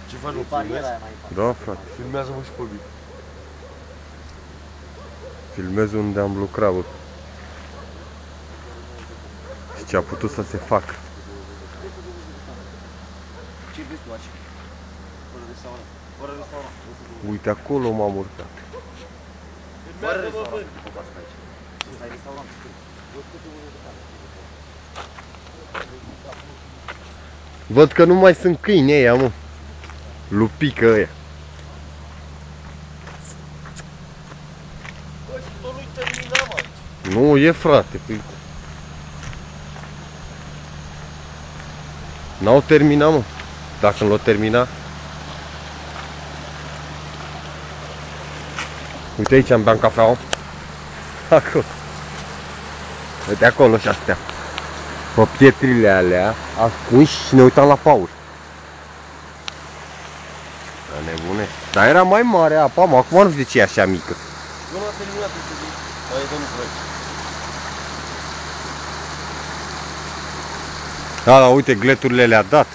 Ce faci, mă, filmezi? Da, frate. Filmează-mă și pe mine. Filmez unde am lucrat, bă. Și ce a putut să se facă. Ce vezi tu așa? Fără restaurant. Fără restaurant. Uite, acolo m-am urcat. Fără restaurant. Ăsta e restaurant. Văd că nu mai sunt câini ăia, mă. Lupică ăia. Bă, și tot nu-i terminam aici. Nu, e, frate. N-au terminat, mă. Dacă nu l-au terminat. Uite aici îmi beam cafeaua. Acolo. Uite acolo și astea. Pe pietrile alea ascunși și ne uitam la Paul. Da, nebune. Dar era mai mare apa, mă. Acum nu știu de ce e așa mică. Nu l-a terminat încă de... Aia e domnul Crăci. Da, da, uite, gleturile le-a dat.